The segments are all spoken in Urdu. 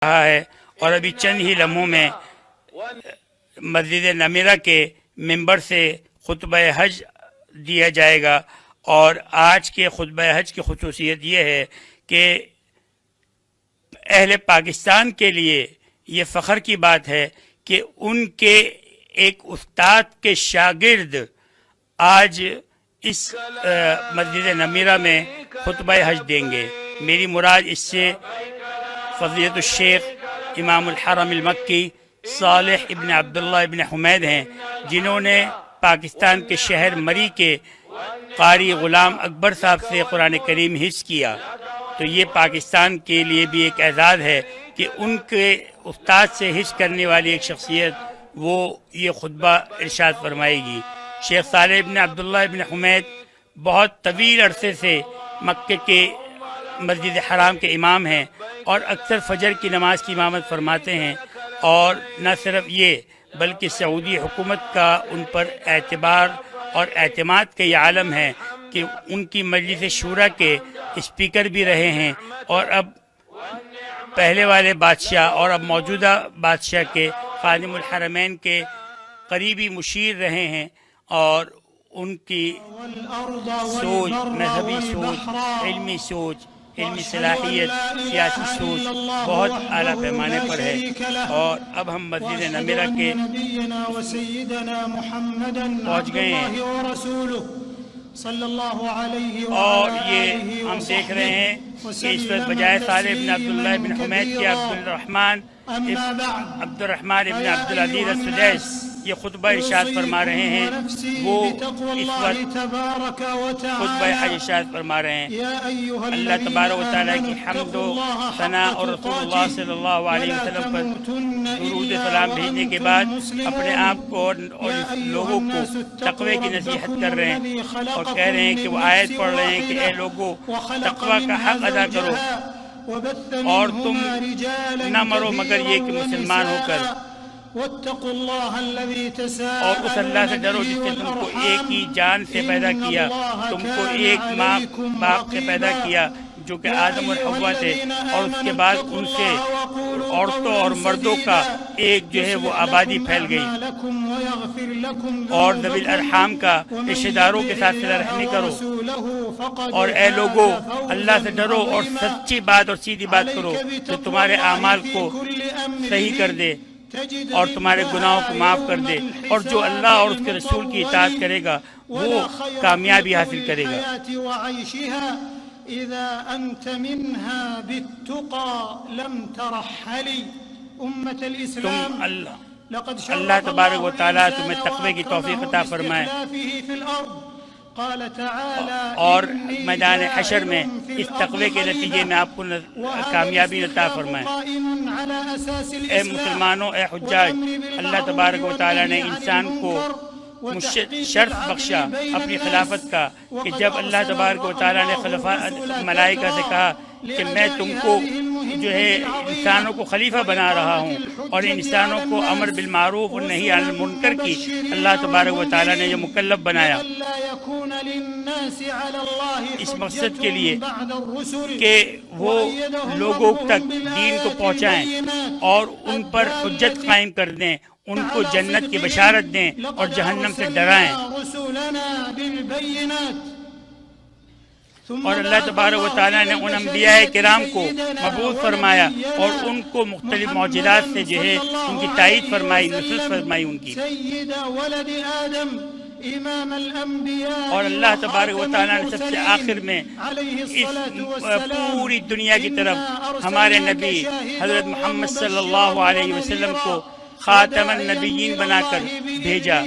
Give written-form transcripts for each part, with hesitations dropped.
رہا ہے، اور ابھی چند ہی لمحوں میں مسجد نمیرہ کے ممبر سے خطبہ حج دیا جائے گا۔ اور آج کے خطبہ حج کی خصوصیت یہ ہے کہ اہل پاکستان کے لیے یہ فخر کی بات ہے کہ ان کے ایک استاد کے شاگرد آج اس مسجد نمیرہ میں خطبہ حج دیں گے۔ میری مراد اس سے فضیلت الشیخ امام الحرم المکی صالح ابن عبداللہ ابن حمید ہیں، جنہوں نے پاکستان کے شہر مری کے قاری غلام اکبر صاحب سے قرآن کریم حفظ کیا۔ تو یہ پاکستان کے لیے بھی ایک اعزاز ہے کہ ان کے استاد سے حفظ کرنے والی ایک شخصیت وہ یہ خطبہ ارشاد فرمائے گی۔ شیخ صالح ابن عبداللہ ابن حمید بہت طویل عرصے سے مکہ کے مسجد حرام کے امام ہیں اور اکثر فجر کی نماز کی امامت فرماتے ہیں، اور نہ صرف یہ بلکہ سعودی حکومت کا ان پر اعتبار اور اعتماد کا یہ عالم ہے کہ ان کی مجلس شورا کے اسپیکر بھی رہے ہیں، اور اب پہلے والے بادشاہ اور اب موجودہ بادشاہ کے خادم الحرمین کے قریبی مشیر رہے ہیں، اور ان کی سوچ، مذہبی سوچ، علمی سوچ، علمی صلاحیت، سیاسی سوچ بہت اعلیٰ پیمانے پر ہے۔ اور اب ہم مسجد نمیرہ کے پہنچ گئے ہیں، اور یہ ہم دیکھ رہے ہیں کہ اس وقت بجائے صالح ابن عبداللہ ابن حمید کے عبدالرحمن ابن عبدالعزیز السدیس یہ خطبہ ارشاد فرما رہے ہیں، وہ اس وقت خطبہ حج ارشاد فرما رہے ہیں۔ اللہ تبارک و تعالیٰ کی حمد و ثنا اور رسول اللہ صلی اللہ علیہ وسلم پر درود سلام بھیجنے کے بعد اپنے آپ کو اور لوگوں کو تقوی کی نصیحت کر رہے ہیں، اور کہہ رہے ہیں کہ وہ آیت پڑھ رہے ہیں کہ اے لوگوں تقوی کا حق ادا کرو، اور تم نہ مرو مگر یہ کہ مسلمان ہو کر، اور اس اللہ سے ڈرو جس نے تم کو ایک ہی جان سے پیدا کیا، تم کو ایک ماں باپ سے پیدا کیا جو کہ آدم اور حوا تھے، اور اس کے بعد ان سے عورتوں اور مردوں کا ایک جو ہے وہ آبادی پھیل گئی، اور ذوی الارحام کا رشتہ داروں کے ساتھ صلہ رحمی کرو، اور اے لوگو اللہ سے ڈرو اور سچی بات اور سیدھی بات کرو جو تمہارے اعمال کو صحیح کر دے اور تمہارے گناہوں کو معاف کر دے، اور جو اللہ اور اس کے رسول کی اطاعت کرے گا وہ کامیابی حاصل کرے گا۔ إذا أنت منها بالتقى لم ترحلي أمة الإسلام لقد اللہ تبارک و تعالیٰ تمہیں تقوی کی توفیق عطا فرمائے، اور میدان حشر میں اس تقوی کے نتیجے میں آپ کو کامیابی عطا فرمائے۔ اے مسلمانوں، اے حجاج، اللہ تبارک و تعالیٰ نے انسان کو شرف بخشا اپنی خلافت کا، کہ جب اللہ تبارک و تعالیٰ نے ملائکہ سے کہا کہ میں تم کو جو ہے انسانوں کو خلیفہ بنا رہا ہوں، اور انسانوں کو امر بالمعروف اور نہی عن المنکر کی اللہ تبارک و تعالیٰ نے یہ مکلف بنایا اس مقصد کے لیے کہ وہ لوگوں تک دین کو پہنچائیں اور ان پر حجت قائم کر دیں، ان کو جنت کی بشارت دیں اور جہنم سے ڈرائیں۔ اور اللہ تبارک و تعالیٰ نے ان انبیاء کرام کو مبعوث فرمایا اور ان کو مختلف معجزات سے جو ہے ان کی تائید فرمائی، نصرت فرمائی ان کی۔ اور اللہ تبارک و تعالیٰ نے سب سے آخر میں اس پوری دنیا کی طرف ہمارے نبی حضرت محمد صلی اللہ علیہ وسلم کو خاتم النبیین بنا کر بھیجا۔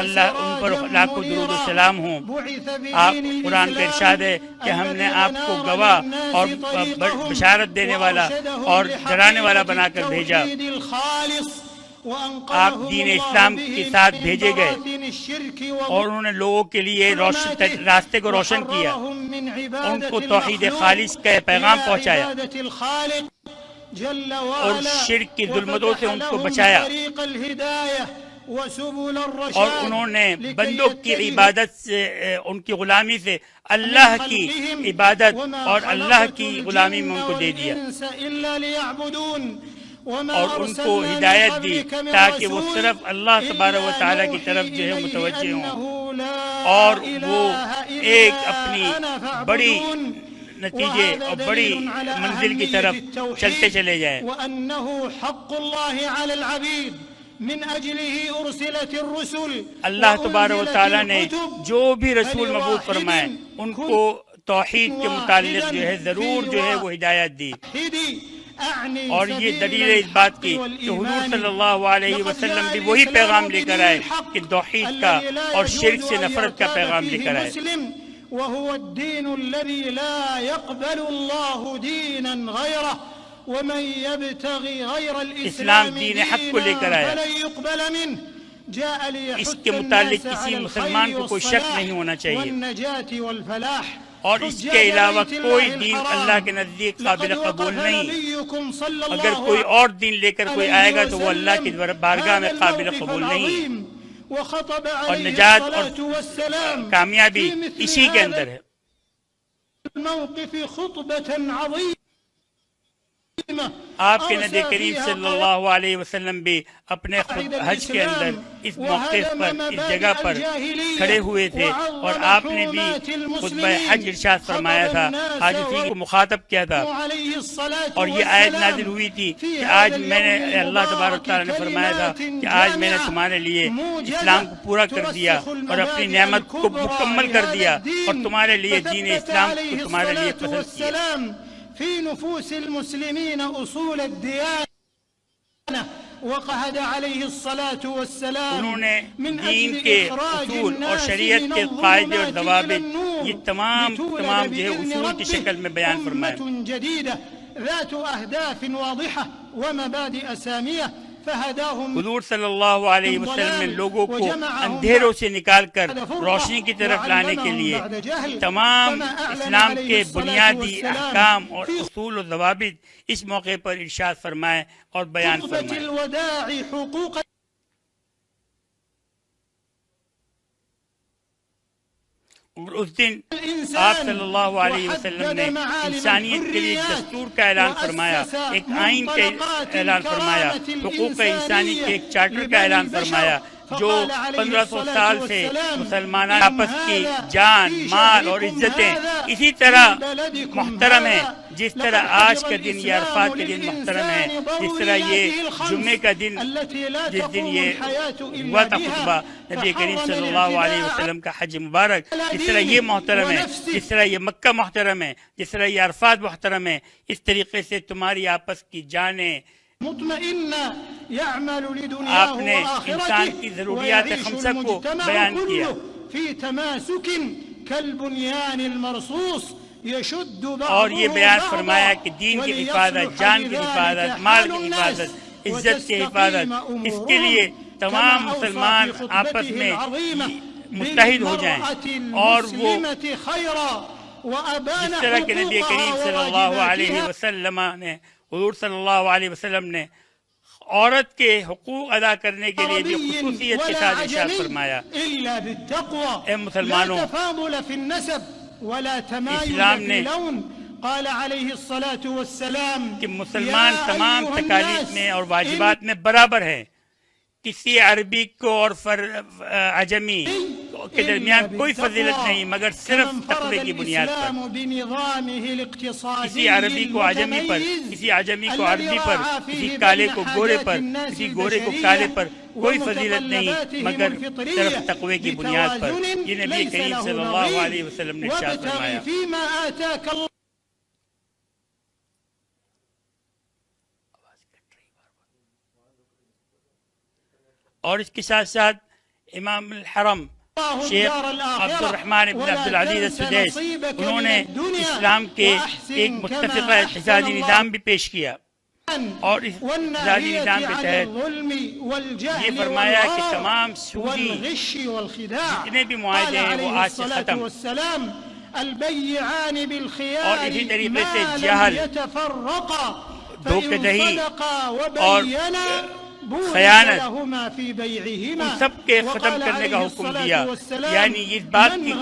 اللہ ان پر لاکھوں درود و سلام ہوں۔ آپ قرآن کا ارشاد ہے کہ ہم نے آپ کو گواہ اور بشارت دینے والا اور ڈرانے والا بنا کر بھیجا۔ آپ دین اسلام کے ساتھ بھیجے گئے اور انہوں نے لوگوں کے لیے راستے کو روشن کیا، ان کو توحید خالص کا پیغام پہنچایا اور شرک کی ظلمتوں سے ان کو بچایا، اور انہوں نے بندوں کی عبادت سے، ان کی غلامی سے اللہ کی عبادت اور اللہ کی غلامی میں ان کو دے دیا۔ اور ان کو ہدایت دی تاکہ وہ صرف اللہ تبارک و تعالیٰ کی طرف جو ہے متوجہ ہوں اور وہ ایک اپنی بڑی نتیجے اور بڑی منزل کی طرف چلتے چلے جائیں۔ وَأَنَّهُ حَقُّ اللَّهِ عَلَى الْعَبِيدِ من اجلہ ارسلت الرسل، اللہ تبارک و تعالیٰ نے جو بھی رسول مبعوث فرمائے ان کو توحید کے متعلق جو ہے ضرور جو ہے وہ ہدایت دی، اور یہ دلیل اس بات کی کہ حضور صلی اللہ علیہ وسلم بھی وہی پیغام لے کر آئے کہ توحید کا اور شرک سے نفرت کا پیغام لے کر آئے۔ وهو الدين الذي لا يقبل الله دينا غيره ومن يبتغي غير الاسلام دین حق کو لے کر آیا، فلن يقبل منه جاء ليحث اس کے متعلق کسی مسلمان کو کوئی شک نہیں ہونا چاہیے، والنجاة والفلاح، اور اس کے علاوہ کوئی دین اللہ کے نزدیک قابل قبول نہیں۔ اگر کوئی اور دین لے کر کوئی آئے گا تو وہ اللہ کی بارگاہ میں قابل قبول نہیں، اور نجات اور کامیابی اسی کے اندر ہے۔ آپ کے نبی کریم صلی اللہ علیہ وسلم بھی اپنے حج کے اندر اس موقع پر اس جگہ پر کھڑے ہوئے تھے، اور آپ نے بھی خطبہ حج ارشاد فرمایا تھا، آج اسی کو مخاطب کیا تھا، اور یہ آیت نازل ہوئی تھی کہ آج میں نے اللہ تبارک تعالیٰ نے فرمایا تھا کہ آج میں نے تمہارے لیے اسلام کو پورا کر دیا اور اپنی نعمت کو مکمل کر دیا، اور تمہارے لیے دین اسلام کو تمہارے لیے پسند کیا۔ في نفوس المسلمين أصول الديانة، وقعد عليه الصلاة والسلام انہوں نے دین کے اصول اور شریعت کے قاعدے اور ضوابط یہ تمام جو ہے اصول کی شکل میں بیان فرمائے۔ جديدة ذات أهداف واضحة ومبادئ سامية حضور صلی اللہ علیہ وسلم نے لوگوں کو اندھیروں سے نکال کر روشنی کی طرف لانے کے لیے تمام اسلام کے بنیادی احکام اور اصول و ضوابط اس موقع پر ارشاد فرمائے اور بیان فرمائے۔ اور اس دن آپ صلی اللہ علیہ وسلم نے انسانیت کے لیے دستور کا اعلان فرمایا، ایک آئین کا اعلان فرمایا، حقوق انسانی کے ایک چارٹر کا اعلان فرمایا، جو 1500 سال سے مسلمان آپس کی جان، مال اور عزتیں اسی طرح محترم ہیں جس طرح آج کا دن یہ عرفات کے دن محترم ہے، جس طرح یہ جمعے کا دن جس دن یہ ہوا تھا خطبہ نبی کریم صلی اللہ علیہ وسلم کا حج مبارک، جس طرح یہ محترم ہے، جس طرح یہ مکہ محترم ہے، جس طرح یہ عرفات محترم ہے، اس طریقے سے تمہاری آپس کی جانیں۔ آپ نے انسان کی ضروریات خمسہ کو بیان کیا، اور یہ بیان فرمایا کہ دین کی حفاظت، جان کی حفاظت، مال کی حفاظت، عزت کی حفاظت، اس کے لیے تمام مسلمان آپس میں متحد ہو جائیں، اور وہ جس طرح کہ نبی کریم صلی اللہ علیہ وسلم نے حضور صلی اللہ علیہ وسلم نے عورت کے حقوق ادا کرنے کے لیے بھی خصوصیت کے ساتھ ارشاد فرمایا، اے مسلمانوں، اسلام نے کہ مسلمان تمام تکالیف میں اور واجبات میں برابر ہیں، کسی عربی کو اور عجمی کے درمیان کوئی فضیلت نہیں مگر صرف تقوی کی بنیاد پر۔ کسی عربی کو عجمی پر، کسی عجمی کو عربی پر، کسی کالے کو گورے پر، کسی گورے کو کالے پر کوئی فضیلت نہیں مگر صرف تقوی کی بنیاد پر۔ یہ نبی کریم صلی اللہ علیہ وسلم نے ارشاد فرمایا۔ اور اس کے ساتھ ساتھ امام الحرم شیخ عبد الرحمن ابن عبد العزیز السدیس انہوں نے اسلام کے ایک متفقہ اقتصادی نظام بھی پیش کیا، اور اس اقتصادی نظام کے تحت یہ فرمایا کہ تمام سودی جتنے بھی معاہدے ہیں وہ آج سے ختم، اور اسی طریقے سے جہل، دھوکہ دہی اور خیانت ان سب کے ختم کرنے کا حکم دیا، یعنی اس بات کی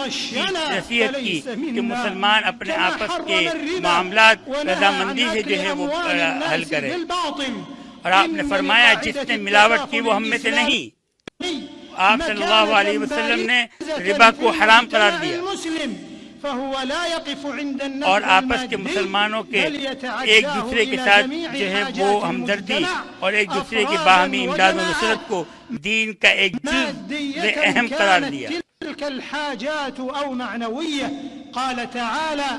نصیحت کی کہ مسلمان اپنے آپس کے معاملات رضامندی سے جو ہے وہ حل کرے، اور آپ نے فرمایا جس نے ملاوٹ کی وہ ہم میں سے نہیں. آپ صلی اللہ علیہ وسلم نے ربا کو حرام قرار دیا اور آپس کے مسلمانوں کے ایک دوسرے کے ساتھ جو ہے وہ ہمدردی اور ایک دوسرے کی باہمی امداد و نصرت کو دین کا ایک جز اہم قرار دیا. تلك الحاجات أو معنوية قال تعالى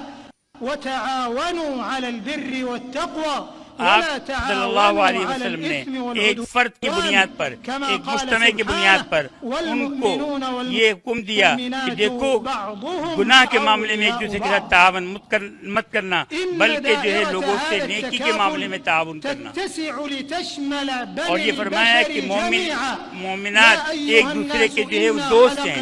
وتعاونوا على البر والتقوى آپ صلی اللہ علیہ وسلم نے ایک فرد کی بنیاد پر ایک مجتمع کی بنیاد پر ان کو یہ حکم دیا کہ دیکھو گناہ کے معاملے میں ایک دوسرے کے ساتھ تعاون مت کرنا بلکہ جو ہے لوگوں سے نیکی کے معاملے میں تعاون کرنا. اور یہ فرمایا کہ مومنات ایک دوسرے کے جو ہے وہ دوست ہیں.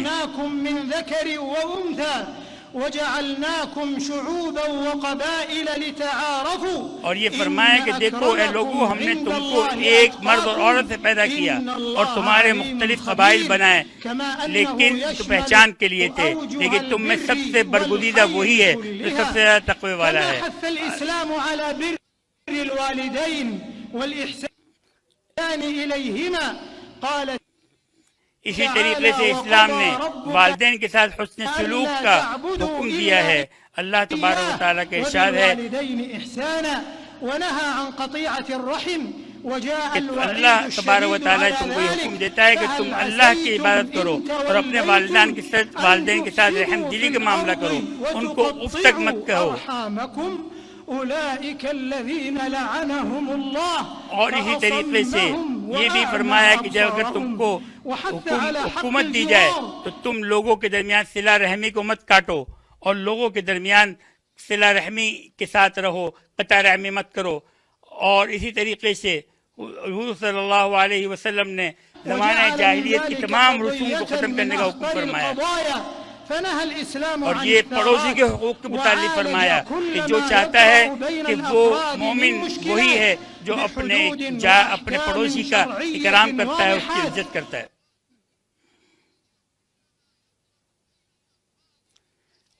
وَجَعَلْنَاكُمْ شُعُوبًا وَقَبَائِلَ لِتَعَارَفُوا اور یہ فرمایا کہ دیکھو اے لوگوں ہم نے تم کو ایک مرد اور عورت سے پیدا کیا اور تمہارے مختلف قبائل بنائے لیکن تو پہچان کے لیے تھے لیکن تم میں سب سے برگزیدہ وہی ہے جو سب سے زیادہ تقوی والا ہے. الإسلام على بر الوالدين والإحسان إليهما قال اسی طریقے سے اسلام نے والدین کے ساتھ حسن سلوک کا حکم دیا ہے. اللہ تبارک و تعالیٰ کا ارشاد ہے کہ اللہ تبارک و تعالیٰ تم کو یہ حکم دیتا ہے کہ تم اللہ کی عبادت کرو اور اپنے والدین کے ساتھ رحم دلی کا معاملہ کرو, ان کو اف تک مت کہو. اور اسی طریقے سے یہ بھی فرمایا کہ جب اگر تم کو حکومت دی جائے تو تم لوگوں کے درمیان صلہ رحمی کو مت کاٹو اور لوگوں کے درمیان صلہ رحمی کے ساتھ رہو, قطع رحمی مت کرو. اور اسی طریقے سے حضور صلی اللہ علیہ وسلم نے زمانہ جاہلیت کی تمام رسوم کو ختم کرنے کا حکم فرمایا اور یہ پڑوسی کے حقوق کے متعلق فرمایا کہ جو چاہتا ہے کہ وہ مومن وہی ہے جو اپنے پڑوسی کا اکرام کرتا ہے, اس کی عزت کرتا ہے.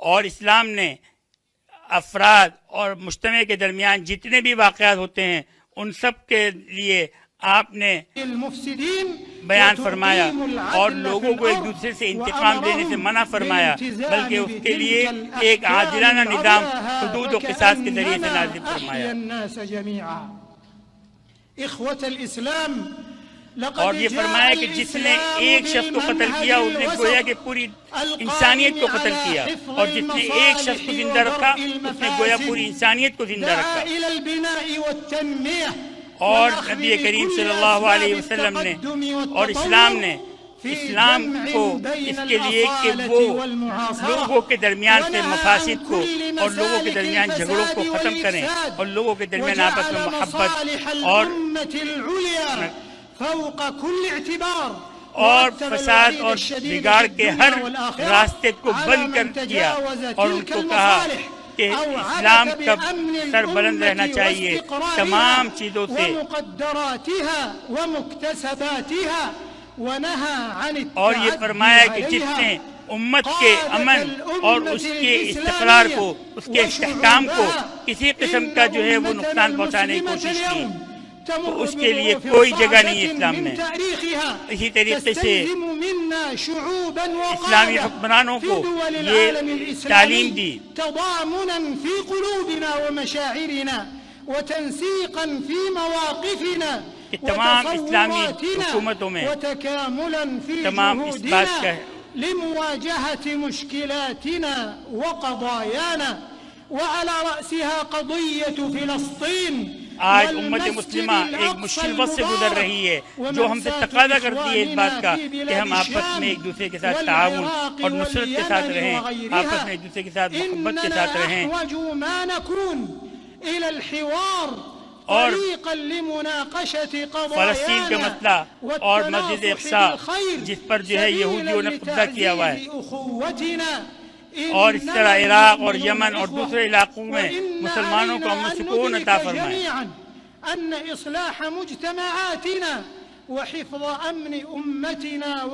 اور اسلام نے افراد اور مجتمع کے درمیان جتنے بھی واقعات ہوتے ہیں ان سب کے لیے آپ نے بیان فرمایا اور لوگوں کو ایک دوسرے سے انتقام لینے سے منع فرمایا بلکہ اس کے لیے ایک عادلانہ نظام حدود و قصاص کے ذریعے سے نازل فرمایا. اور یہ فرمایا کہ جس نے ایک شخص کو قتل کیا اس نے گویا کہ پوری انسانیت کو قتل کیا اور جس نے ایک شخص کو زندہ رکھا اس نے گویا پوری انسانیت کو زندہ رکھا. اور نبی کریم صلی اللہ علیہ وسلم نے اور اسلام نے اسلام کو اس کے لیے کہ وہ لوگوں کے درمیان سے مفاسد کو اور لوگوں کے درمیان جھگڑوں کو ختم کریں اور لوگوں کے درمیان آپس میں محبت اور فساد اور بگاڑ کے ہر راستے کو بند کر دیا اور ان کو کہا کہ اسلام کا سر بلند رہنا چاہیے تمام چیزوں سے اور یہ فرمایا کہ جس نے امت کے امن اور اس کے استقرار کو اس کے استحکام کو کسی قسم کا جو ہے وہ نقصان پہنچانے کی کوشش کی تو اس کے لیے کوئی جگہ نہیں ہے اسلام میں. اسی طریقے سے اسلامی حکمرانوں کو یہ تعلیم دی کہ تمام اسلامی حکومتوں میں تمام اس بات کا لمواجهة مشكلاتنا وقضايانا وعلى رأسها قضية فلسطين. آج امت مسلمہ ایک مشکل وقت سے گزر رہی ہے جو ہم سے تقاضا کرتی ہے اس بات کا کہ ہم آپس میں ایک دوسرے کے ساتھ تعاون اور نصرت کے ساتھ رہیں, آپس میں ایک دوسرے کے ساتھ محبت کے ساتھ رہیں. اور فلسطین کا مسئلہ اور مسجد اقصیٰ جس پر جو ہے یہودیوں نے قبضہ کیا ہوا ہے اور اس طرح عراق اور یمن اور دوسرے علاقوں میں مسلمانوں کو امن و سکون عطا فرمائے.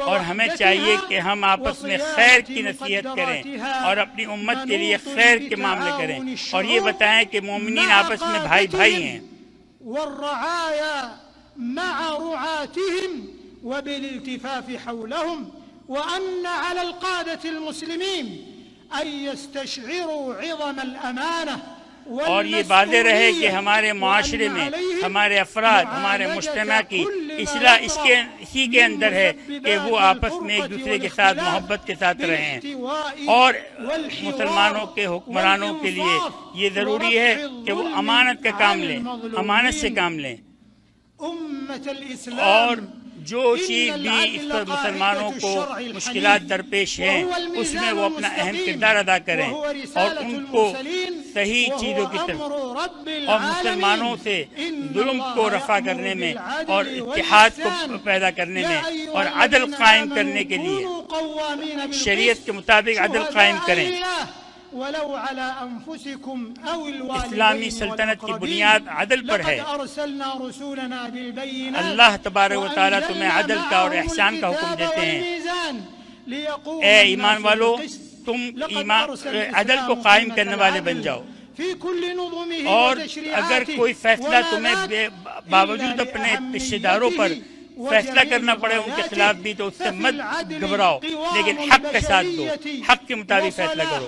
اور ہمیں چاہیے کہ ہم آپس میں خیر کی نصیحت کریں اور اپنی امت کے لیے خیر کے معاملے کریں اور یہ بتائیں کہ مومنین آپس میں بھائی بھائی ہیں. بطاعاتهم وبالالتفاف حولهم، وأن على القادة المسلمين أن يستشعروا عظم الأمانة اور یہ واضح رہے کہ ہمارے معاشرے میں ہمارے افراد، ہمارے مجتمع کی اصلاح اسی کے اندر ہے کہ وہ آپس میں ایک دوسرے کے ساتھ محبت کے ساتھ رہیں، اور مسلمانوں کے حکمرانوں کے لیے یہ ضروری ہے کہ وہ امانت کا کام لیں، امانت سے کام لیں، اور جو چیز بھی اس پر مسلمانوں کو مشکلات درپیش ہیں اس میں وہ اپنا اہم کردار ادا کریں، اور ان کو صحیح چیزوں کی طرف اور مسلمانوں سے ظلم کو رفع کرنے میں اور اتحاد کو پیدا کرنے میں اور عدل قائم کرنے کے لیے شریعت کے مطابق عدل قائم کریں۔ اسلامی سلطنت کی بنیاد عدل پر ہے۔ اللہ تبارک و تعالیٰ تمہیں عدل کا اور احسان کا حکم دیتے ہیں، اے ایمان والو تم عدل کو قائم کرنے والے بن جاؤ، اور اگر کوئی فیصلہ تمہیں باوجود اپنے رشتہ داروں پر فیصلہ کرنا پڑے ان کے خلاف بھی تو اس سے مت گھبراؤ، لیکن حق کے ساتھ دو، حق کے مطابق فیصلہ کرو۔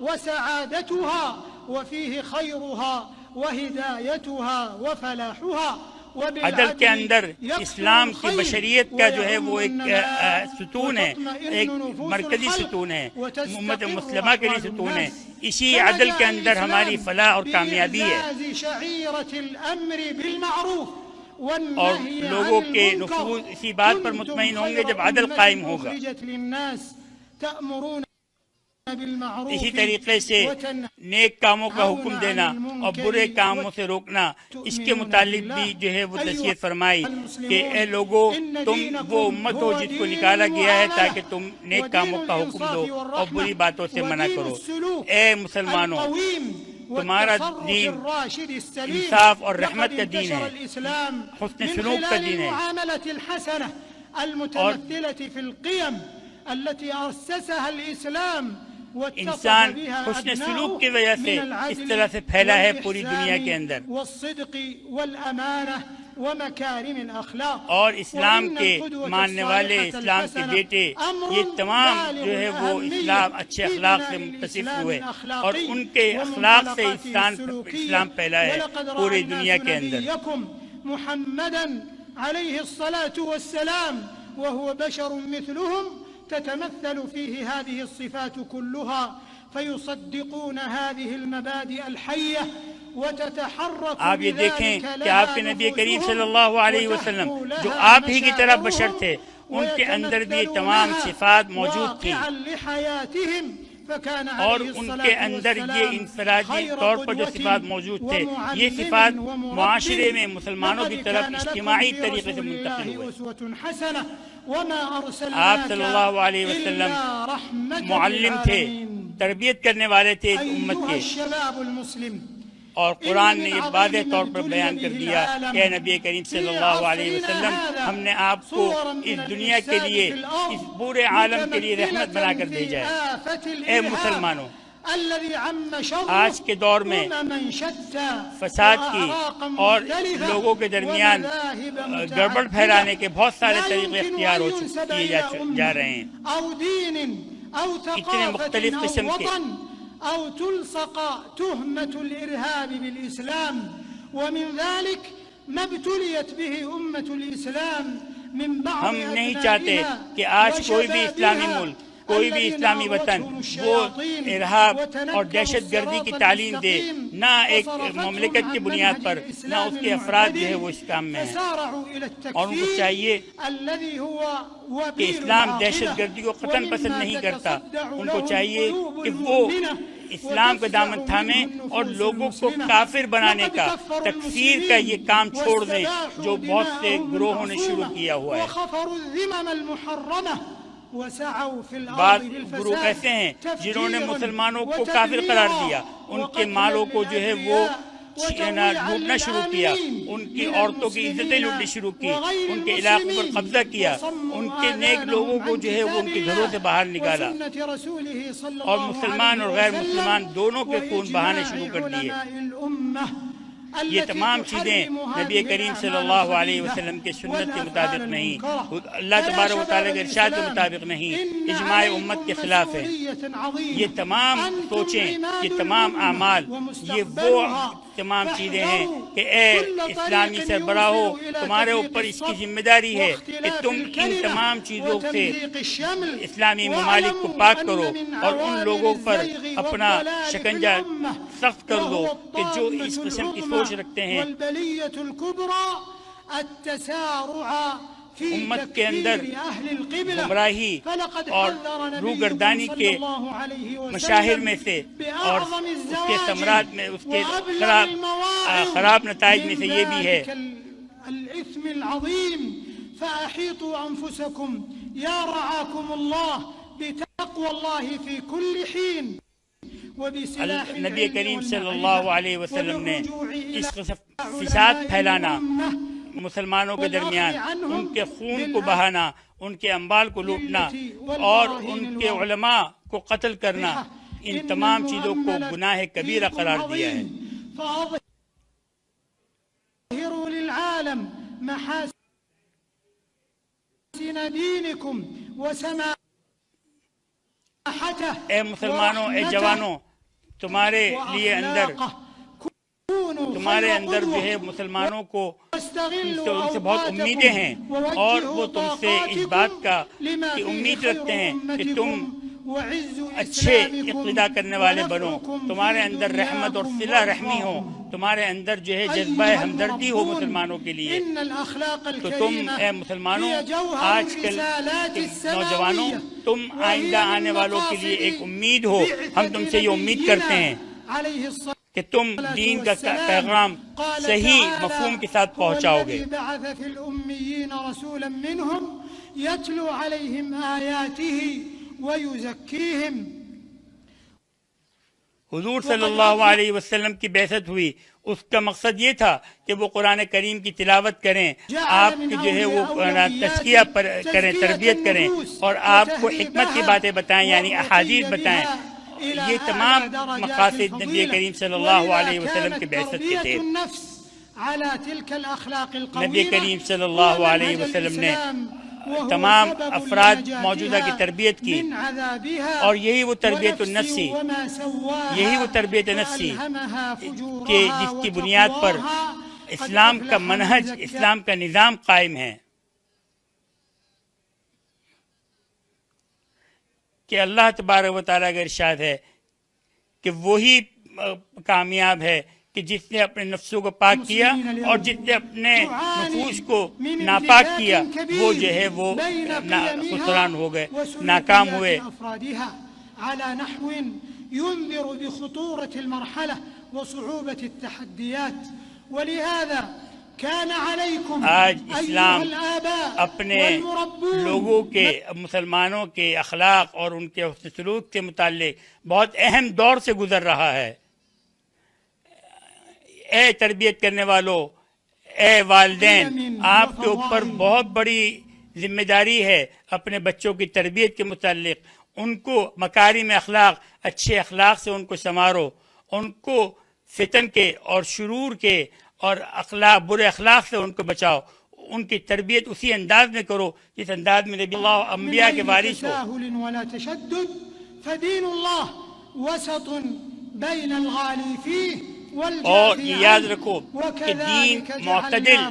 وسعادتها وفيه خيرها وهدايتها وفلاحها، عدل کے اندر اسلام کی بشریت کا جو ہے وہ ایک ستون ہے، ایک مرکزی ستون ہے، امت مسلمہ کے لیے ستون ہے، اسی عدل کے اندر ہماری فلاح اور کامیابی ہے، اور لوگوں کے نفوذ اسی بات پر مطمئن ہوں گے جب عدل قائم ہوگا۔ اسی طریقے سے نیک کاموں کا حکم دینا اور برے کاموں سے روکنا، اس کے متعلق بھی جو ہے وہ نصیحت فرمائی کہ اے لوگوں تم وہ امت ہو جس کو نکالا گیا ہے تاکہ تم نیک کاموں کا حکم دو اور بری باتوں سے منع کرو۔ اے مسلمانوں تمہارا دین انصاف اور رحمت کا دین ہے، حسن سلوک کا دین ہے، انسان حسن سلوک کی وجہ سے اس طرح سے پھیلا ہے پوری دنیا کے اندر، اور اسلام کے ماننے والے، اسلام کے بیٹے، یہ تمام جو ہے وہ اچھے اخلاق سے متصف ہوئے، اور ان کے اخلاق سے اسلام پھیلا ہے پوری دنیا کے اندر۔ محمدا علیہ الصلاة والسلام وهو بشر مثلهم تتمثل فيه هذه الصفات كلها، فيصدقون هذه المبادئ الحية وتتحرك آپ یہ دیکھیں کہ آپ کے نبی کریم صلی اللہ علیہ وسلم جو آپ ہی کی طرح بشر تھے، ان کے اندر بھی تمام صفات موجود تھیں، اور ان کے اندر یہ انفرادی طور پر جو صفات موجود تھے یہ صفات معاشرے میں مسلمانوں کی طرف اجتماعی طریقے سے منتقل ہوئے۔ آپ صلی اللہ علیہ وسلم معلم تھے، تربیت کرنے والے تھے امت کے، اور قرآن نے یہ واضح طور پر بیان کر دیا کہ نبی کریم صلی اللہ علیہ وسلم ہم نے آپ کو اس دنیا کے لیے، اس پورے عالم کے لیے رحمت بنا کر بھیجا ہے۔ اے مسلمانوں آج کے دور میں فساد کی اور لوگوں کے درمیان گڑبڑ پھیلانے کے بہت سارے طریقے اختیار کیے جا رہے ہیں، اتنے مختلف قسم کے، أو تلصق تهمة الإرهاب بالإسلام، ومن ذلك ما ابتليت به أمة الإسلام من بعض ہم نہیں چاہتے کہ آج کوئی بھی اسلامی ملک، کوئی بھی اسلامی وطن وہ ارہاب اور دہشت گردی کی تعلیم دے، نہ ایک مملکت کی بنیاد پر، نہ اس کے افراد جو ہے وہ اس کام میں ہیں، اور ان کو چاہیے کہ اسلام دہشت گردی کو قطعاً پسند نہیں کرتا، ان کو چاہیے کہ وہ اسلام کا دامن تھامیں اور لوگوں کو کافر بنانے کا، تکفیر کا یہ کام چھوڑ دیں جو بہت سے گروہوں نے شروع کیا ہوا ہے۔ بعض گروہ ایسے ہیں جنہوں نے مسلمانوں کو کافر قرار دیا، ان کے مالوں کو جو ہے وہ لوٹنا شروع کیا، ان کی عورتوں کی عزتیں لوٹنی شروع کی، ان کے علاقوں پر قبضہ کیا، ان کے نیک لوگوں کو جو ہے وہ ان کے گھروں سے باہر نکالا، اور مسلمان اور غیر مسلمان دونوں کے خون بہانے شروع کر دیے۔ یہ تمام چیزیں نبی کریم صلی اللہ علیہ وسلم کے سنت کے مطابق نہیں، اللہ تبارک و تعالیٰ کے ارشاد کے مطابق نہیں، اجماع امت کے خلاف ہے۔ یہ تمام سوچیں، یہ تمام اعمال، یہ وہ تمام چیزیں ہیں کہ اے اسلامی سربراہو، تمہارے اوپر اس کی ذمہ داری ہے کہ تم ان تمام چیزوں سے اسلامی ممالک کو پاک کرو اور ان لوگوں پر اپنا شکنجہ سخت کر دو کہ جو اس قسم کی سوچ رکھتے ہیں۔ امت کے اندر گمراہی اور روگردانی کے مشاہر میں سے اور اس کے ثمرات میں، اس کے خراب نتائج میں سے یہ بھی ہے۔ فأحيطوا أنفسكم يا رعاكم الله بتقوى الله في كل حين وبسلاح نبی کریم صلی اللہ علیہ وسلم نے اس قسم فساد پھیلانا، مسلمانوں کے درمیان ان کے خون کو بہانا، ان کے اموال کو لوٹنا اور ان کے علماء کو قتل کرنا، ان تمام چیزوں کو گناہ کبیرہ قرار دیا ہے۔ فأظهروا للعالم محاسن دینکم وسماحته۔ اے مسلمانوں، اے جوانوں، تمہارے لیے اندر جو ہے مسلمانوں کو ان سے بہت امیدیں ہیں اور وہ تم سے اس بات کا کہ امید رکھتے ہیں کہ تم اچھے اقتداء کرنے والے بنو، تمہارے اندر رحمت اور صلہ رحمی ہو، تمہارے اندر جو ہے جذبہ ہمدردی ہو مسلمانوں کے لیے۔ تو تم اے مسلمانوں، آج کل کے نوجوانوں، تم آئندہ آنے والوں کے لیے ایک امید ہو۔ ہم تم سے یہ امید کرتے ہیں کہ تم دین کا پیغام صحیح مفہوم کے ساتھ پہنچاؤ گے۔ حضور صلی اللہ علیہ وسلم کی بعثت ہوئی، اس کا مقصد یہ تھا کہ وہ قرآن کریم کی تلاوت کریں، آپ کی جو ہے وہ تزکیہ کریں، تربیت کریں اور آپ کو حکمت کی باتیں بتائیں، یعنی احادیث بتائیں۔ یہ تمام مقاصد نبی کریم صلی اللہ علیہ وسلم کی بعثت کے تھے۔ نبی کریم صلی اللہ علیہ وسلم نے تمام افراد موجودہ کی تربیت کی اور یہی وہ تربیت النفسی کہ جس کی بنیاد پر اسلام کا منہج، اسلام کا نظام قائم ہے کہ اللہ تبارک و تعالیٰ کا ارشاد ہے کہ وہی کامیاب ہے کہ جس نے اپنے نفسوں کو پاک کیا اور جس نے اپنے نفوس کو ناپاک کیا، وہ جو ہے وہ خسران ہو گئے، ناکام ہوئے۔ على نحو ينذر بخطورة المرحلة وصعوبة التحديات ولهذا كان عليكم آج أيها اسلام الآباء اپنے والمربون لوگوں کے، مسلمانوں کے اخلاق اور ان کے حسن سلوک کے متعلق بہت اہم دور سے گزر رہا ہے۔ اے تربیت کرنے والوں، اے والدین، آپ کے اوپر بہت بڑی ذمہ داری ہے اپنے بچوں کی تربیت کے متعلق۔ ان کو مکارم اخلاق، اچھے اخلاق سے ان کو سنوارو، ان کو فتن کے اور شرور کے اور برے اخلاق سے ان کو بچاؤ، ان کی تربیت اسی انداز میں کرو جس انداز میں نبی اللہ انبیاء کے وارث ہو۔ ولا تشدد فدين الله وسط بين الغالي فيه اور یہ یاد رکھو کہ دین معتدل،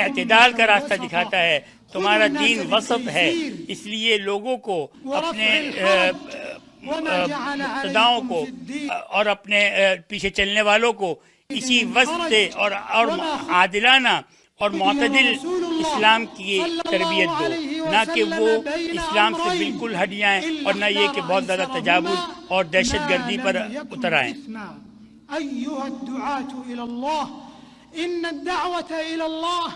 اعتدال کا راستہ دکھاتا ہے، تمہارا دین وسط ہے، اس لیے لوگوں کو، اپنے مقتداؤں کو اور اپنے پیچھے چلنے والوں کو اسی وسط سے اور عادلانہ اور معتدل اسلام کی تربیت دو، نہ کہ وہ اسلام سے بالکل ہٹ جائیں اور نہ یہ کہ بہت زیادہ تجاوز اور دہشت گردی پر اتر آئیں۔ أيها الدعاة إلى الله إن الدعوة إلى الله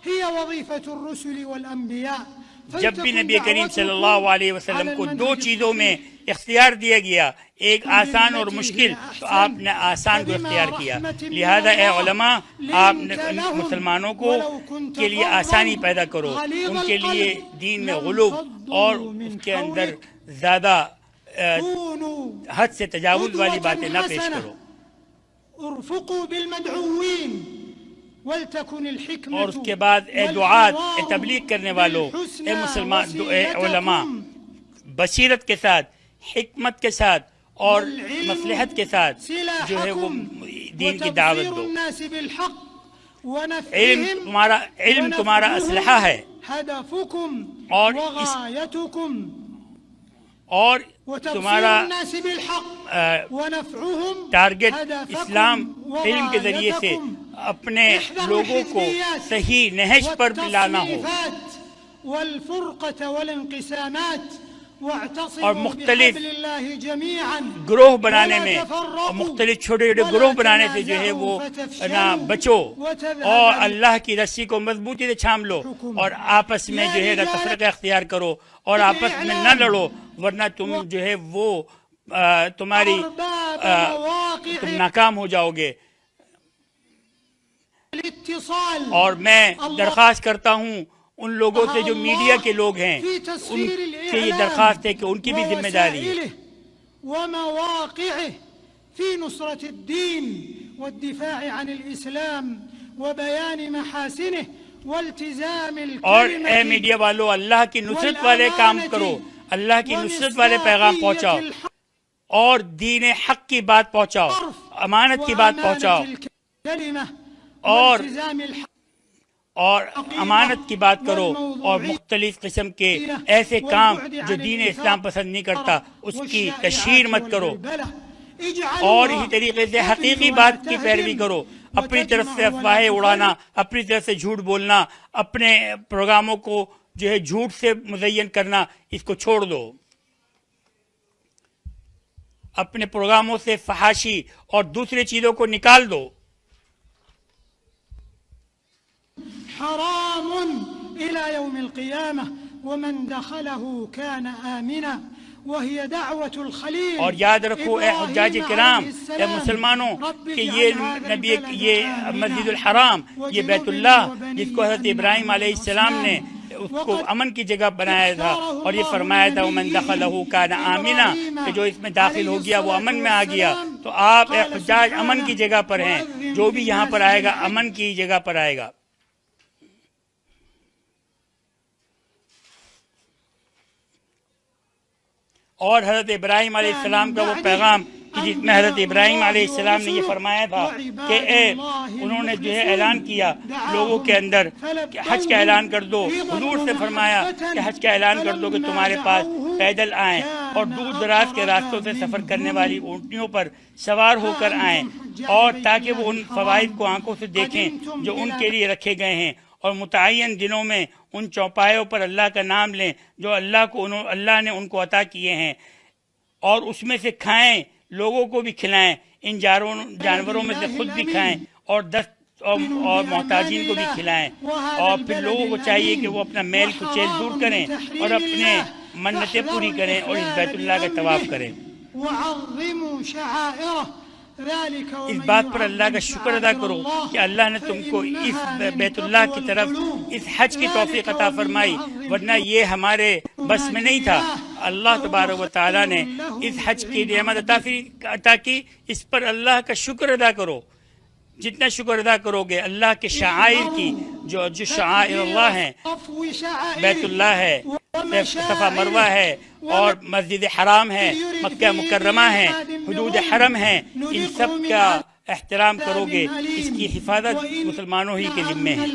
هي وظيفة الرسل والأنبياء۔ جب بھی نبی کریم صلی اللہ علیہ وسلم کو دو چیزوں میں اختیار دیا گیا، ایک آسان اور مشکل، تو آپ نے آسان کو اختیار کیا۔ لہذا اے علماء، آپ نے مسلمانوں کو کے لیے آسانی پیدا کرو، ان کے لیے دین میں غلو اور اس کے اندر زیادہ حد سے تجاوز والی باتیں نہ پیش کرو۔ ارفقوا بالمدعوين ولتكن الحكمة اور اس کے بعد اے دعات، اے والحوار تبلیغ کرنے والوں، اے بالحسنى مسلمان، اے وسيلتكم علماء، بصیرت کے ساتھ، حکمت کے ساتھ اور والعلم مصلحت کے ساتھ جو ہے وہ سلاحكم دین کی دعوت وتبصير دو۔ الناس بالحق علم ونفعهم تمہارا اسلحہ ہے، هدفكم اور وغايتكم اور وتبصير تمہارا الناس بالحق ونفعهم ٹارگٹ هدفكم اسلام علم کے ذریعے سے وغايتكم اپنے احذروا لوگوں کو الحزبيات صحیح نہج پر لانا ہو والتصنيفات والفرقة والانقسامات اور واعتصموا مختلف بحبل الله جميعا گروہ بنانے ولا میں اور تفرقوا مختلف چھوٹے چھوٹے ولا گروہ بنانے سے جو ہے تنازعوا وہ فتفشلوا بچو وتذهب اور ريحكم. اللہ کی رسی کو مضبوطی سے تھام لو اور آپس میں جو ہے تفرقہ اختیار کرو اور آپس میں نہ لڑو، ورنہ تم جو ہے وہ تمہاری تم ناکام ہو جاؤ گے۔ الاتصال اور میں درخواست کرتا ہوں ان لوگوں سے جو میڈیا کے لوگ ہیں، في ان تسخير سے یہ درخواست ہے کہ ان کی بھی ذمہ داری ہے ووسائله ومواقعه في نصرة الدين والدفاع عن الإسلام وبيان محاسنه والتزام اور اے الكلمة میڈیا والو، اللہ کی نصرت والے کام کرو، اللہ کی نصرت والے پیغام پہنچاؤ اور دین حق کی بات پہنچاؤ، امانت کی بات پہنچاؤ الكلمة اور والتزام الحق اور امانت کی بات کرو اور مختلف قسم کے ایسے کام جو دین اسلام پسند نہیں کرتا اس کی تشہیر مت کرو، اور اسی طریقے سے حقیقی بات کی پیروی کرو۔ اپنی طرف سے افواہیں اڑانا، اپنی طرف سے جھوٹ بولنا، اپنے پروگراموں کو جو ہے جھوٹ سے مزین کرنا، اس کو چھوڑ دو۔ اپنے پروگراموں سے فحاشی اور دوسری چیزوں کو نکال دو۔ حرام إلى يوم القيامة ومن دخله كان آمنا وهي دعوة الخليل اور یاد رکھو اے حجاج کرام، اے مسلمانوں، کہ یہ نبی یہ مسجد الحرام، یہ بیت اللہ جس کو حضرت ابراہیم علیہ السلام نے اس کو امن کی جگہ بنایا تھا اور یہ فرمایا تھا ومن دخلہ کان آمنا، کہ جو اس میں داخل ہو گیا وہ امن میں آ گیا۔ تو آپ اے حجاج امن کی جگہ پر ہیں، جو بھی یہاں پر آئے گا امن کی جگہ پر آئے گا۔ اور حضرت ابراہیم علیہ السلام کا وہ پیغام جس میں حضرت ابراہیم علیہ السلام نے یہ فرمایا تھا کہ انہوں نے جو ہے اعلان کیا لوگوں کے اندر کہ حج کا اعلان کر دو۔ حضور سے فرمایا کہ حج کا اعلان کر دو کہ تمہارے پاس پیدل آئیں اور دور دراز کے راستوں سے سفر کرنے والی اونٹنیوں پر سوار ہو کر آئیں، اور تاکہ وہ ان فوائد کو آنکھوں سے دیکھیں جو ان کے لیے رکھے گئے ہیں، اور متعین دنوں میں ان چوپایوں پر اللہ کا نام لیں جو اللہ نے ان کو عطا کیے ہیں، اور اس میں سے کھائیں، لوگوں کو بھی کھلائیں، ان جانوروں میں سے خود بھی کھائیں اور اور محتاجین کو بھی کھلائیں، اور پھر لوگوں کو چاہیے کہ وہ اپنا میل کچیل دور کریں اور اپنے منتیں پوری کریں اور اس بیت اللہ کا طواف کریں۔ اس بات پر اللہ کا شکر ادا کرو کہ اللہ نے تم کو اس بیت اللہ کی طرف اس حج کی توفیق عطا فرمائی، ورنہ یہ ہمارے بس میں نہیں تھا۔ اللہ تبارک و تعالیٰ نے اس حج کی نعمت عطا کی، اس پر اللہ کا شکر ادا کرو۔ جتنا شکر ادا کرو گے اللہ کے شعائر کی، جو شعائر اللہ ہیں، بیت اللہ ہے، صفا مروہ ہے اور مسجد حرام ہے، مکہ مکرمہ ہے، حدود حرم ہیں، ان سب کا احترام کرو گے، اس کی حفاظت مسلمانوں ہی کے ذمے ہے۔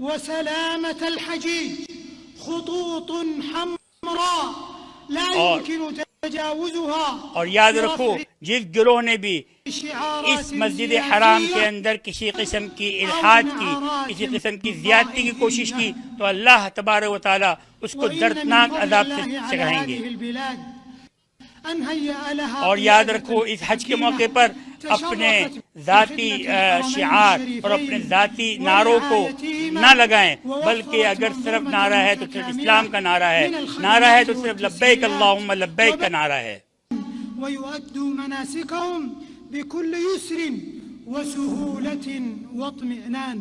وسلامة الحجيج خطوط حمراء لا يمكن تجاوزها، اور یاد رکھو جس گروہ نے بھی اس مسجد حرام کے اندر کسی قسم کی الحاد کی، کسی قسم کی زیادتی کی کوشش کی، تو اللہ تبارک و تعالیٰ اس کو دردناک عذاب سے چکھائیں گے۔ اور یاد رکھو اس حج کے موقع پر اپنے ذاتی شعار اور اپنے ذاتی نعروں کو نہ لگائیں، بلکہ اگر صرف نعرہ ہے تو صرف اسلام کا نعرہ ہے، نعرہ ہے تو صرف لبیک اللہم لبیک کا نعرہ ہے۔ وَيُؤَدُّوا مَنَاسِكَهُمْ بِكُلِّ يُسْرٍ وَسُهُولَةٍ وَاطْمِئْنَانٍ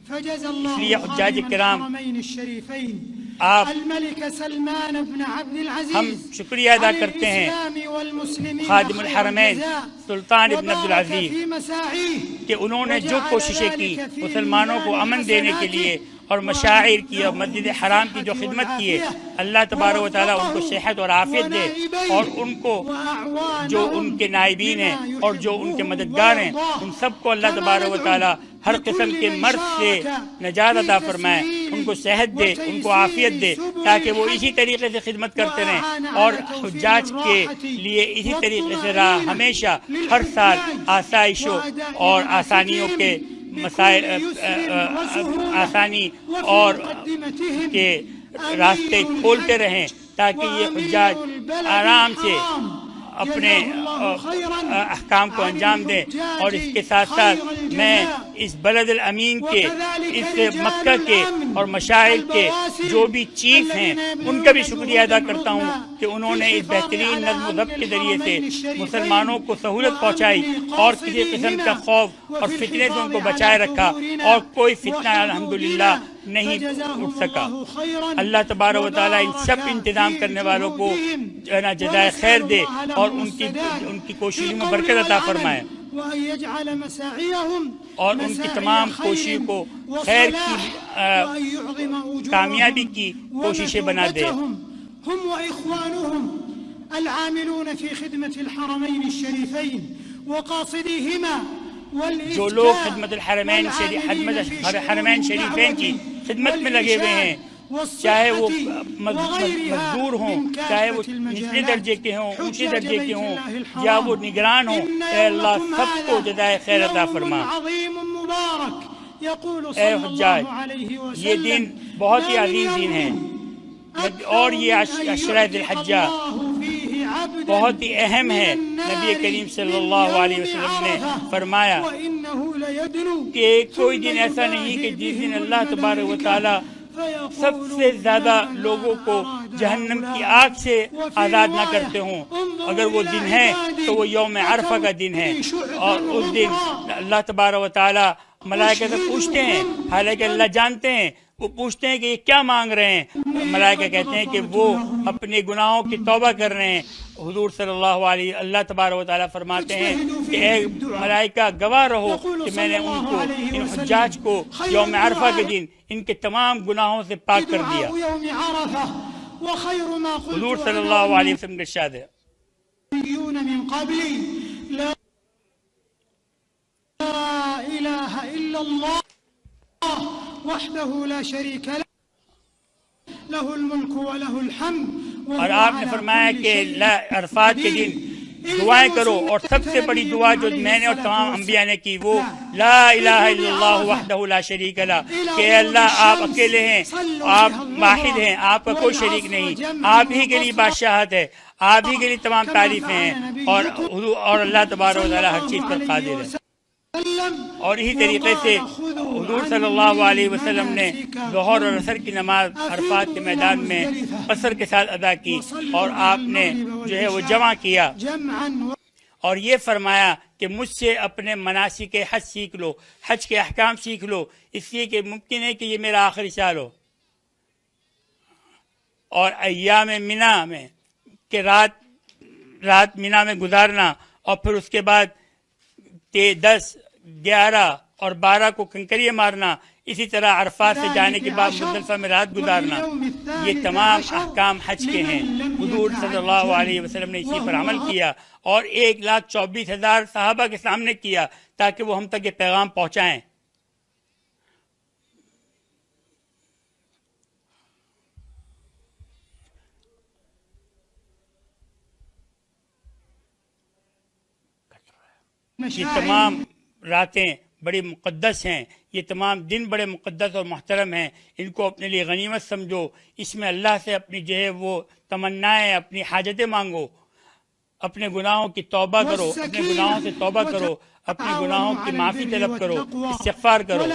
فَجَزَى اس لیے اللَّهُ حجاج خَادِمَ کرام الْحَرَمَيْنِ الشَّرِيفَيْنِ آپ الملك سلمان بن عبد ہم العزيز شکریہ ادا کرتے ہیں الإسلام والمسلمين خادم خير الحرمین الجزاء سلطان ابن وبارك عبدالعزیز في مساعيه کہ انہوں نے جو وجعل کوششیں کی ذلك في مسلمانوں کو ميزان امن دینے کے لیے حسناته اور مشاعر کی اور مسجد حرام کی جو خدمت کی ہے، اللہ تبارک و تعالیٰ ان کو صحت اور عافیت دے، اور ان کو جو ان کے نائبین ہیں اور جو ان کے مددگار ہیں ان سب کو اللہ تبارک و تعالیٰ ہر قسم کے مرض سے نجات عطا فرمائے، ان کو صحت دے، ان کو عافیت دے، تاکہ وہ اسی طریقے سے خدمت کرتے رہیں اور حجاج کے لیے اسی طریقے سے رہا ہمیشہ ہر سال آسائشوں اور آسانیوں کے مسائل آسانی اور کے راستے کھولتے رہیں، تاکہ یہ حجاج آرام سے اپنے احکام کو انجام دیں۔ اور اس کے ساتھ ساتھ میں اس بلد الامین کے، اس مکہ کے اور مشاعر کے جو بھی چیف ہیں ان کا بھی شکریہ ادا کرتا ہوں کہ انہوں نے اس بہترین نظم و ضبط کے ذریعے سے مسلمانوں کو سہولت پہنچائی اور کسی قسم کا خوف اور فتنے سے ان کو بچائے رکھا، اور کوئی فتنہ الحمدللہ نہیں اٹھ سکا۔ اللہ تبارک و تعالیٰ ان سب انتظام کرنے والوں کو جزائے خیر دے اور ان کی کوششوں میں برکت عطا فرمائے، اور ان کی تمام کوششوں کو خیر کی کامیابی کی کوششیں بنا دے۔ هم وإخوانهم العاملون في خدمة الحرمين الشريفين وقاصديهما جو لوگ خدمت الحرمین شریفین کی خدمت میں لگے ہوئے ہیں، چاہے وہ مزدور ہوں، چاہے وہ نچلے درجے کے ہوں، اونچے درجے کے ہوں، یا وہ نگران ہوں، اے اللہ سب کو جزائے خیر عطا فرما۔ اے حجاج، یہ دن بہت ہی عظیم دن ہے، اور یہ عشرہ ذی الحجہ بہت ہی اہم ہے۔ نبی کریم صلی اللہ علیہ وسلم نے فرمایا کہ کوئی دن ایسا نہیں کہ جس دن اللہ تبارک و تعالیٰ سب سے زیادہ لوگوں کو جہنم کی آگ سے آزاد نہ کرتے ہوں۔ اگر وہ دن ہے تو وہ یوم عرفہ کا دن ہے، اور اس دن اللہ تبارک و تعالیٰ ملائکہ سے پوچھتے ہیں، حالانکہ اللہ جانتے ہیں، وہ پوچھتے ہیں کہ یہ کیا مانگ رہے ہیں؟ ملائکہ کہتے ہیں کہ وہ اپنے گناہوں کی توبہ کر رہے ہیں۔ حضور صلی اللہ علیہ اللہ تبارک و تعالیٰ فرماتے ہیں کہ اے ملائکہ گواہ رہو کہ میں نے ان حجاج کو یوم عرفہ کے دن ان کے تمام گناہوں سے پاک کر دیا۔ حضور صلی اللہ علیہ وسلم کا ارشاد ہے، لا إله إلا الله وحده لا شريك له الملك وله الحمد۔ اور آپ نے فرمایا کہ عرفات کے دن دعائیں کرو، اور سب سے بڑی دعا جو میں نے اور تمام انبیاء نے کی وہ لا الہ الا اللہ وحدہ لا شریک لہ، کہ اے اللہ آپ اکیلے ہیں، آپ واحد ہیں، آپ کا کوئی شریک نہیں، آپ ہی کے لیے بادشاہت ہے، آپ ہی کے لیے تمام تعریفیں ہیں، اور اللہ تبارک و تعالیٰ ہر چیز پر قادر ہے۔ اور اسی طریقے سے حضور صلی اللہ علیہ وسلم نے ظہر اور عصر کی نماز عرفات کے میدان میں قصر کے ساتھ ادا کی، اور آپ نے جو ہے وہ جمع کیا، اور یہ فرمایا کہ مجھ سے اپنے مناسک حج سیکھ لو، حج کے احکام سیکھ لو، اس لیے کہ ممکن ہے کہ یہ میرا آخری سال ہو، اور ایام منا میں کہ رات منا میں گزارنا، اور پھر اس کے بعد 10، 11 اور 12 کو کنکریاں مارنا، اسی طرح عرفات سے جانے کے بعد مزدلفہ میں رات گزارنا، یہ تمام احکام حج کے ہیں۔ حضور صلی اللہ علیہ وسلم نے اسی پر عمل کیا، اور 1,24,000 صحابہ کے سامنے کیا، تاکہ وہ ہم تک یہ پیغام پہنچائیں۔ یہ تمام راتیں بڑی مقدس ہیں، یہ تمام دن بڑے مقدس اور محترم ہیں، ان کو اپنے لیے غنیمت سمجھو، اس میں اللہ سے اپنی جو ہے وہ تمنائیں، اپنی حاجتیں مانگو، اپنے گناہوں کی توبہ کرو، اپنے گناہوں سے توبہ کرو، اپنے گناہوں کی معافی طلب کرو، استغفار کرو۔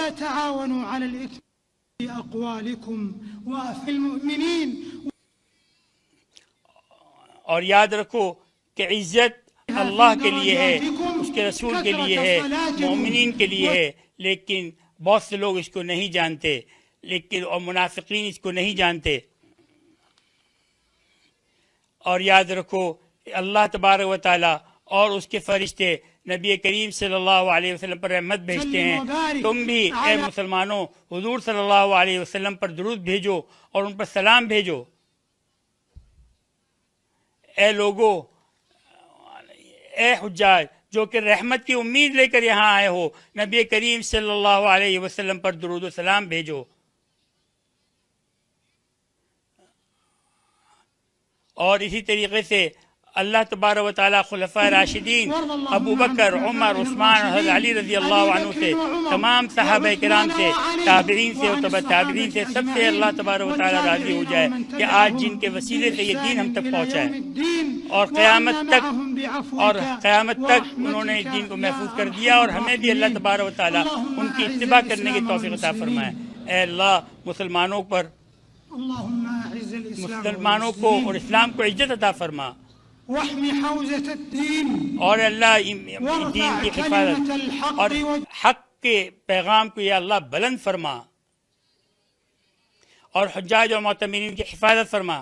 اور یاد رکھو کہ عزت اللہ کے لیے ہے، اس کے رسول کے لیے ہے، مومنین کے لیے ہے، لیکن بہت سے لوگ اس کو نہیں جانتے، اور منافقین اس کو نہیں جانتے۔ اور یاد رکھو اللہ تبارک و تعالیٰ اور اس کے فرشتے نبی کریم صلی اللہ علیہ وسلم پر رحمت بھیجتے ہیں. تم بھی اے مسلمانوں حضور صلی اللہ علیہ وسلم پر درود بھیجو اور ان پر سلام بھیجو. اے لوگو، اے حجاج جو کہ رحمت کی امید لے کر یہاں آئے ہو، نبی کریم صلی اللہ علیہ وسلم پر درود و سلام بھیجو. اور اسی طریقے سے اللہ تبارک و تعالیٰ خلفاء راشدین ابو بکر، عمر، عثمان اور حضرت علی رضی اللہ عنہ سے، تمام صحابہ کرام سے، تابعین سے اور تبع تابعین سے، سب سے اللہ تبارک و تعالیٰ راضی ہو جائے کہ آج جن کے وسیلے سے یہ دین ہم تک پہنچا ہے اور قیامت تک انہوں نے دین کو محفوظ کر دیا، اور ہمیں بھی اللہ تبارک و تعالیٰ ان کی اتباع کرنے کی توفیق عطا فرمائے. اے اللہ مسلمانوں کو اور اسلام کو عزت عطا فرما، اور اللہ دین کی حفاظت اور حق کے پیغام کو یا اللہ بلند فرما، اور حجاج اور معتمرین کی حفاظت فرما،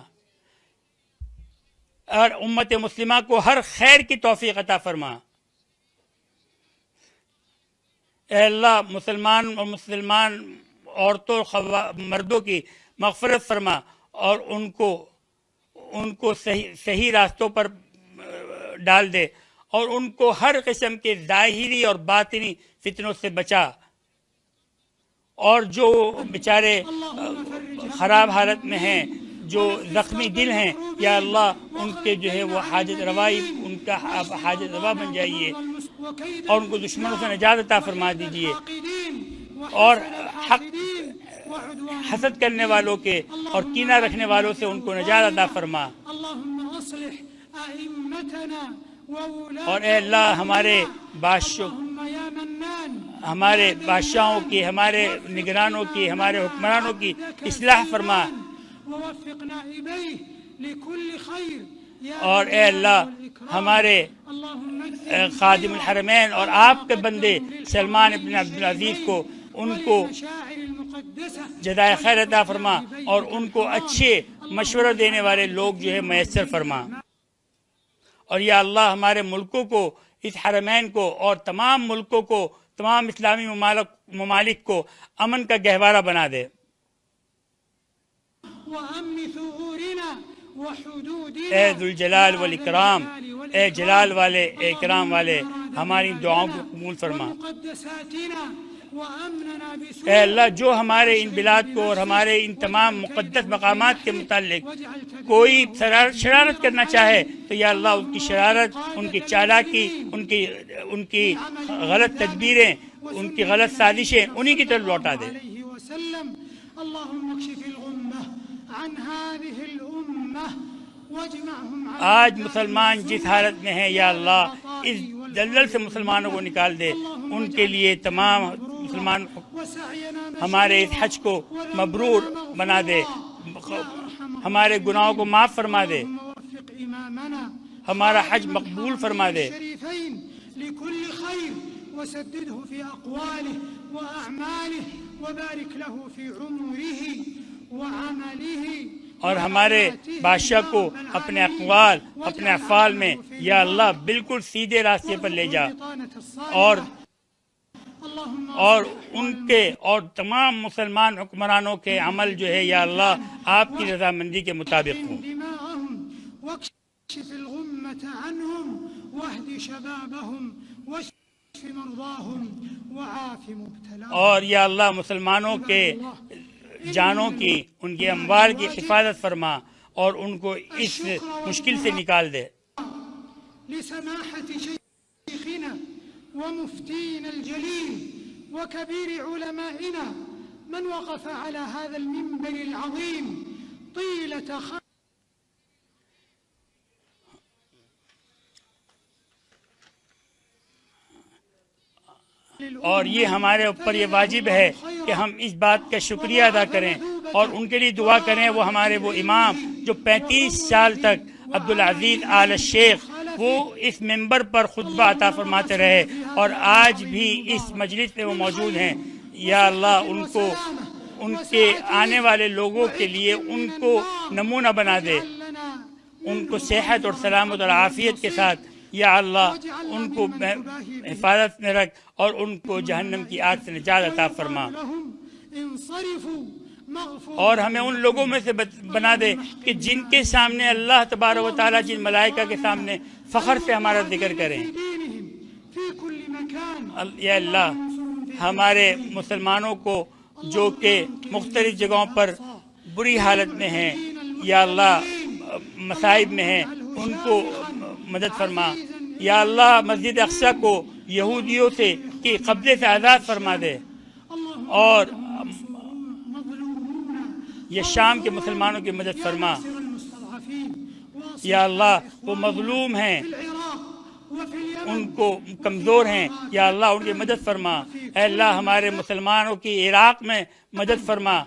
اور امت مسلمہ کو ہر خیر کی توفیق عطا فرما. اے اللہ مسلمان عورتوں مردوں کی مغفرت فرما، اور ان کو صحیح راستوں پر ڈال دے، اور ان کو ہر قسم کے ظاہری اور باطنی فتنوں سے بچا. اور جو بیچارے خراب حالت میں ہیں، جو زخمی دل ہیں، یا اللہ ان کے جو ہے وہ حاجت روائی، ان کا حاجت روا بن جائیے، اور ان کو دشمنوں سے نجات عطا فرما دیجیے، اور حسد کرنے والوں کے اور کینہ رکھنے والوں سے ان کو نجات عطا فرما. اور اے اللہ ہمارے بادشاہوں کی، ہمارے نگرانوں کی، ہمارے حکمرانوں کی اصلاح فرما. اور اے اللہ ہمارے خادم الحرمین اور آپ کے بندے سلمان ابن عبدالعزیز کو، ان کو جزائے خیر عطا فرما، اور ان کو اچھے مشورہ دینے والے لوگ جو ہے میسر فرما. اور یا اللہ ہمارے ملکوں کو، اس حرمین کو اور تمام ملکوں کو، تمام اسلامی ممالک کو امن کا گہوارہ بنا دے. اے ذوالجلال والاکرام، اے جلال والے، اے اکرام والے، ہماری دعاؤں کو قبول فرما. اے اللہ جو ہمارے ان بلاد کو اور ہمارے ان تمام مقدس مقامات کے متعلق کوئی شرارت کرنا چاہے تو یا اللہ ان کی شرارت، ان کی چالاکی، ان کی غلط تدبیریں، ان کی غلط سازشیں انہی کی طرف لوٹا دے. آج مسلمان جس حالت میں ہیں یا اللہ اس دلدل سے مسلمانوں کو نکال دے. ان کے لیے تمام مسلمان ہمارے اس حج کو مبرور بنا دے، ہمارے گناہوں کو معاف فرما دے، ہمارا حج مقبول فرما دے. وسدده في أقواله وأعماله وبارك له في عمره وعمله. اور ہمارے بادشاہ کو اپنے اقوال، اپنے افعال میں یا اللہ بالکل سیدھے راستے پر لے جا، اور ان کے اور تمام مسلمان حکمرانوں کے عمل جو ہے یا اللہ آپ کی رضامندی کے مطابق ہوں. اور یا اللہ مسلمانوں کے جانوں کی، ان کے اموال کی حفاظت فرما، اور ان کو اس مشکل سے نکال دے. ومفتينا الجليل وكبير علمائنا من وقف على هذا المنبر العظيم طيلة اور یہ ہمارے اوپر یہ واجب ہے کہ ہم اس بات کا شکریہ ادا کریں اور ان کے لیے دعا کریں. وہ ہمارے وہ امام جو 35 سال تک عبدالعزیز آل الشیخ وہ اس ممبر پر خطبہ عطا فرماتے رہے اور آج بھی اس مجلس میں وہ موجود ہیں. یا اللہ ان کو، ان کے آنے والے لوگوں کے لیے ان کو نمونہ بنا دے. ان کو صحت اور سلامت اور عافیت کے ساتھ یا اللہ ان کو حفاظت میں رکھ اور ان کو جہنم کی آگ سے نجات عطا فرما، اور ہمیں ان لوگوں میں سے بنا دے کہ جن کے سامنے اللہ تبارک و تعالیٰ جن ملائکہ کے سامنے فخر سے ہمارا ذکر کریں۔ یا اللہ ہمارے مسلمانوں کو جو کہ مختلف جگہوں پر بری حالت میں ہیں یا اللہ مصائب میں ہیں ان کو مدد فرما۔ یا اللہ مسجد اقصی کو یہودیوں سے کی قبضے سے آزاد فرما دے، اور یہ شام کے مسلمانوں کی مدد فرما۔ یا اللہ وہ مظلوم ہیں، ان کو کمزور ہیں، یا اللہ ان کی مدد فرما۔ اے اللہ ہمارے مسلمانوں کی عراق میں مدد فرما،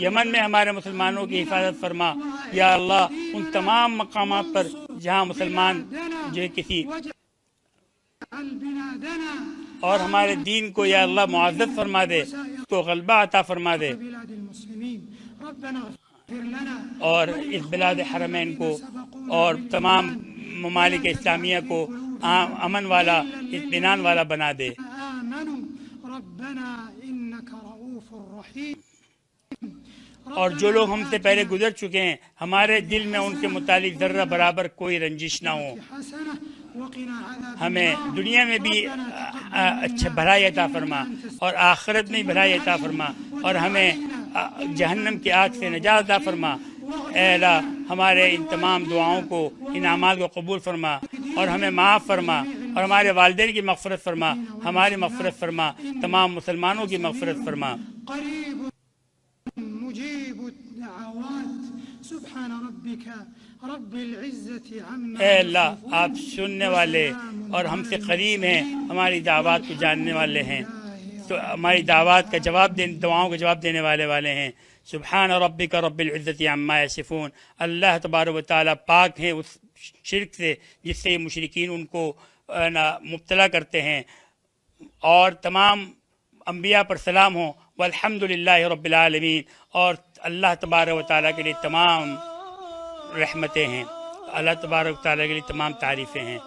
یمن میں ہمارے مسلمانوں کی حفاظت فرما۔ یا اللہ ان تمام مقامات پر جہاں مسلمان جو کسی اور ہمارے دین کو یا اللہ معزز فرما دے، اس کو غلبہ عطا فرما دے، اور اس بلاد حرمین کو اور تمام ممالک اسلامیہ کو امن والا اطمینان والا بنا دے۔ اور جو لوگ ہم سے پہلے گزر چکے ہیں ہمارے دل میں ان کے متعلق ذرہ برابر کوئی رنجش نہ ہو، ہمیں دنیا میں بھی اچھا بھلائی عطا فرما اور آخرت میں بھلائی عطا فرما، اور ہمیں جہنم کی آگ سے نجات عطا فرما۔ اے اللہ ہمارے ان تمام دعاؤں کو، ان اعمال کو قبول فرما اور ہمیں معاف فرما، اور ہمارے والدین کی مغفرت فرما، ہماری مغفرت فرما، تمام مسلمانوں کی مغفرت فرما۔ اے اللہ آپ سننے والے اور ہم سے قریب ہیں، ہماری دعوات کو جاننے والے ہیں، تو ہماری دعوات کا جواب دعاؤں کا جواب دینے والے ہیں۔ سبحان ربک رب العزت عما یصفون۔ اللہ تبارک و تعالیٰ پاک ہیں اس شرک سے جس سے مشرکین ان کو مبتلا کرتے ہیں، اور تمام انبیاء پر سلام ہوں، والحمد للہ رب العالمین، اور اللہ تبارک و تعالیٰ کے لیے تمام رحمتیں ہیں، اللہ تبارک و تعالیٰ کے لیے تمام تعریفیں ہیں۔